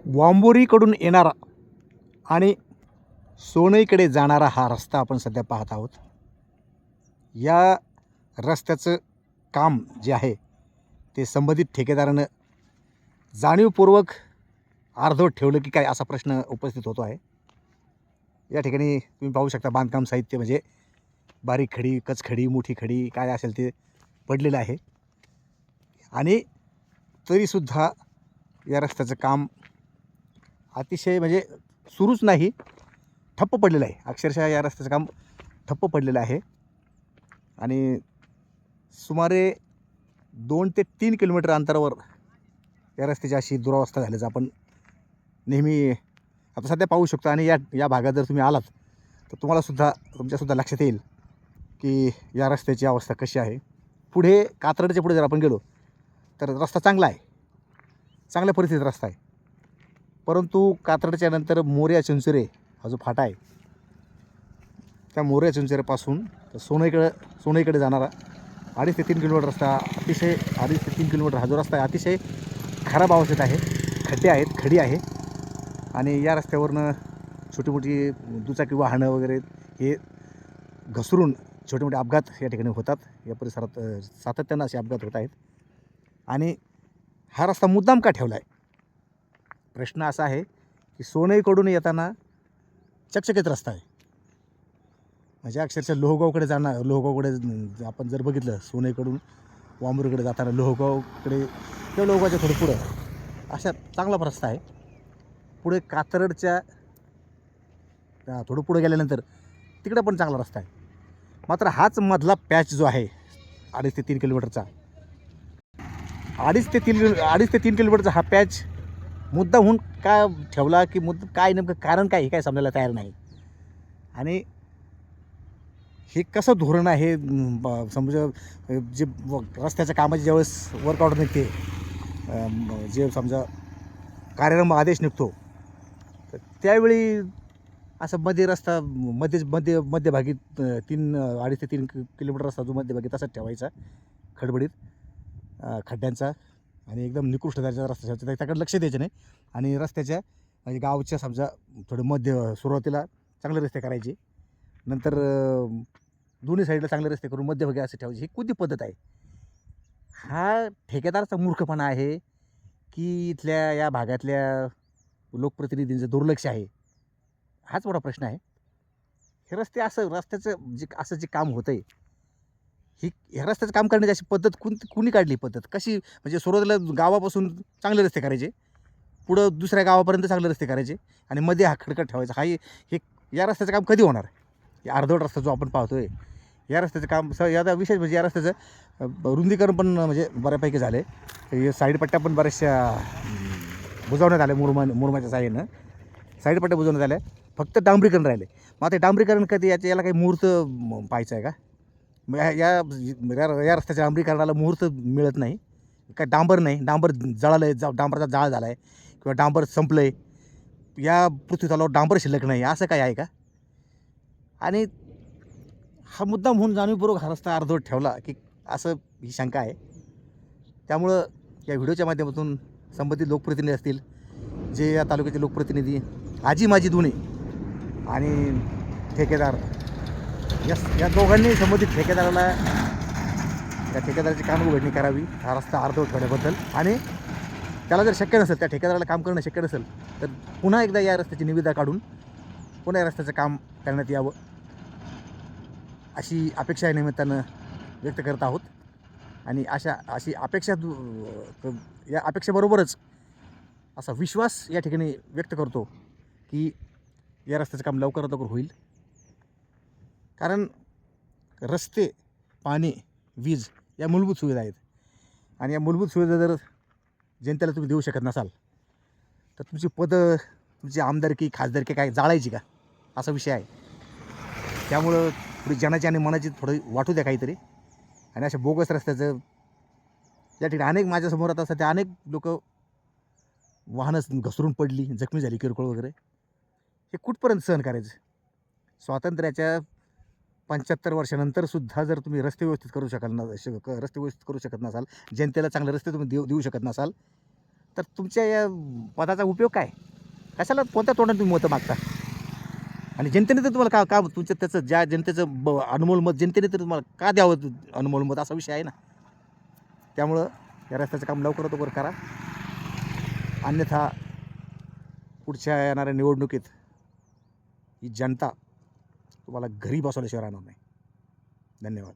वांबोरीकडून येणारा आणि सोनईकडे जाणारा हा रस्ता आपण सध्या पाहत आहोत. या रस्त्याचं काम जे आहे ते संबंधित ठेकेदारानं जाणीवपूर्वक अर्धवट ठेवलं की काय असा प्रश्न उपस्थित होतो आहे. या ठिकाणी तुम्ही पाहू शकता बांधकाम साहित्य म्हणजे बारीक खडी, कचखडी, मोठी खडी काय असेल ते पडलेलं आहे आणि तरीसुद्धा या रस्त्याचं काम अतिशय म्हणजे सुरूच नाही, ठप्प पडलेलं आहे. अक्षरशः या रस्त्याचं काम ठप्प पडलेलं आहे आणि सुमारे 2 ते 3 किलोमीटर अंतरावर या रस्त्याची अशी दुरावस्था झाल्याचं आपण नेहमी आता सध्या पाहू शकतो. आणि या भागात जर तुम्ही आलात तर तुमच्यासुद्धा लक्षात येईल की या रस्त्याची अवस्था कशी आहे. पुढे कात्रडच्या पुढे जर आपण गेलो तर रस्ता चांगला आहे, चांगल्या परिस्थितीत रस्ता आहे. परंतु कात्रडच्या नंतर मोरया चिंचोरे हा जो फाटा आहे त्या मोरया चिंचोरेपासून तर सोनईकडे जाणारा 2.5 ते 3 किलोमीटर रस्ता अतिशय 2.5 ते 3 किलोमीटर हा जो रस्ता आहे अतिशय खराब अवस्थेत आहे. खड्डे आहेत, खडी आहे आणि या रस्त्यावरनं छोटी मोठी दुचाकी वाहनं वगैरे हे घसरून छोटे मोठे अपघात या ठिकाणी होतात. या परिसरात सातत्यानं असे अपघात होत आहेत आणि हा रस्ता मुद्दाम का ठेवला आहे? प्रश्न असा आहे की सोनईकडून येताना चकचकीत रस्ता आहे. म्हणजे अक्षरशः लोहगावकडे आपण जर बघितलं सोनईकडून वांबोरीकडे जाताना लोहगावकडे किंवा लोहगावच्या थोडं पुढं अशा चांगला रस्ता आहे. पुढे कात्रडच्या थोडं पुढं गेल्यानंतर तिकडं पण चांगला रस्ता आहे. मात्र हाच मधला पॅच जो आहे 2.5 ते 3 किलोमीटरचा 2.5 ते 3 किलोमीटरचा हा पॅच मुद्दामहून का ठेवला की काय नेमकं कारण काय हे काय समजायला तयार नाही. आणि हे कसं धोरण आहे समजा जे रस्त्याच्या कामाची ज्यावेळेस वर्क ऑर्डर निघते, जे समजा कार्यारंभ आदेश निघतो तर त्यावेळी असं मध्यभागी 2.5 ते 3 किलोमीटर रस्ता जो मध्यभागी तसाच ठेवायचा खडबडीत खड्ड्यांचा आणि एकदम निकृष्ट दर्जाचा रस्ता ठेवायचा. त्याकडे लक्ष द्यायचं नाही आणि रस्त्याच्या म्हणजे गावच्या समजा थोडं सुरुवातीला चांगले रस्ते करायचे, नंतर दोन्ही साईडला चांगले रस्ते करून मध्यभागी असे ठेवायचे. ही कोणती पद्धत आहे? हा ठेकेदाराचा मूर्खपणा आहे की इथल्या या भागातल्या लोकप्रतिनिधींचं दुर्लक्ष आहे? हाच मोठा प्रश्न आहे. हे रस्त्याचं जे काम होतं आहे ह्या रस्त्याचं काम करण्याची अशी पद्धत कुणी काढली पद्धत कशी? म्हणजे सुरुवातीला गावापासून चांगले रस्ते करायचे, पुढं दुसऱ्या गावापर्यंत चांगले रस्ते करायचे आणि मध्ये हा खडकट ठेवायचा. हे या रस्त्याचं काम कधी होणार? या अर्धवट रस्ता जो आपण पाहतोय या रस्त्याचं काम याचा विशेष म्हणजे या रस्त्याचं रुंदीकरण पण म्हणजे बऱ्यापैकी झालं आहे. हे साईडपट्ट्या पण बऱ्याचशा बुजवण्यात आल्या मुरमाच्या साह्यानं साईडपट्ट्या बुजवण्यात आल्या. फक्त डांबरीकरण राहिले. मग ते डांबरीकरण कधी याला काही मुहूर्त पाहायचं आहे का? मग या रस्त्याच्या डांबरीकरणाला मुहूर्त मिळत नाही काय? डांबर नाही, डांबर जळालं आहे, डांबरचा जाळ झाला आहे किंवा डांबर संपलं आहे, या पृथ्वीतलावर डांबर शिल्लक नाही असं काय आहे का? आणि हा मुद्दाम होऊन जाणीवपूर्वक हा रस्ता अर्धवट ठेवला की असं ही शंका आहे. त्यामुळं या व्हिडिओच्या माध्यमातून संबंधित लोकप्रतिनिधी असतील, जे या तालुक्याचे लोकप्रतिनिधी आजी माजी दोन्ही आणि ठेकेदार या दोघांनी संबंधित ठेकेदाराला त्या ठेकेदाराची कामउघडणी करावी हा रस्ता अर्धवट ठेवण्याबद्दल. आणि त्याला जर शक्य नसेल, त्या ठेकेदाराला काम करणं शक्य नसेल तर पुन्हा एकदा या रस्त्याची निविदा काढून पुन्हा या रस्त्याचं काम करण्यात यावं अशी अपेक्षा या निमित्तानं व्यक्त करत आहोत. आणि अशी या अपेक्षेबरोबरच असा विश्वास या ठिकाणी व्यक्त करतो की या रस्त्याचं काम लवकरात लवकर होईल. कारण रस्ते, पाणी, वीज या मूलभूत सुविधा आहेत आणि या मूलभूत सुविधा जर जनतेला तुम्ही देऊ शकत नसाल तर तुमची पदं, तुमची आमदारकी, खासदारकी काय जाळायची का? असा विषय आहे. त्यामुळं थोडी जनाची आणि मनाची थोडी वाटू द्या काहीतरी. आणि अशा बोगस रस्त्याचं या ठिकाणी माझ्यासमोर आता सध्या अनेक लोक वाहनं घसरून पडली, जखमी झाली, किरकोळ वगैरे. हे कुठपर्यंत सहन करायचं? स्वातंत्र्याच्या 75 वर्षानंतरसुद्धा जर तुम्ही रस्ते व्यवस्थित करू शकत नसाल, जनतेला चांगले रस्ते तुम्ही देऊ शकत नसाल तर तुमच्या या पदाचा उपयोग काय? कशाला कोणत्या तोंडाने तुम्ही मतं मागता? आणि जनतेने तर तुम्हाला का तुमचं त्याचं ज्या जनतेचं अनमोल मत जनतेने तर तुम्हाला का द्यावं अनमोल मत असा विषय आहे ना. त्यामुळं या रस्त्याचं काम लवकरात लवकर करा. अन्यथा पुढच्या येणाऱ्या निवडणुकीत ही जनता तुम्हाला घरी बसवल्याशिवाय राहणार नाही. धन्यवाद.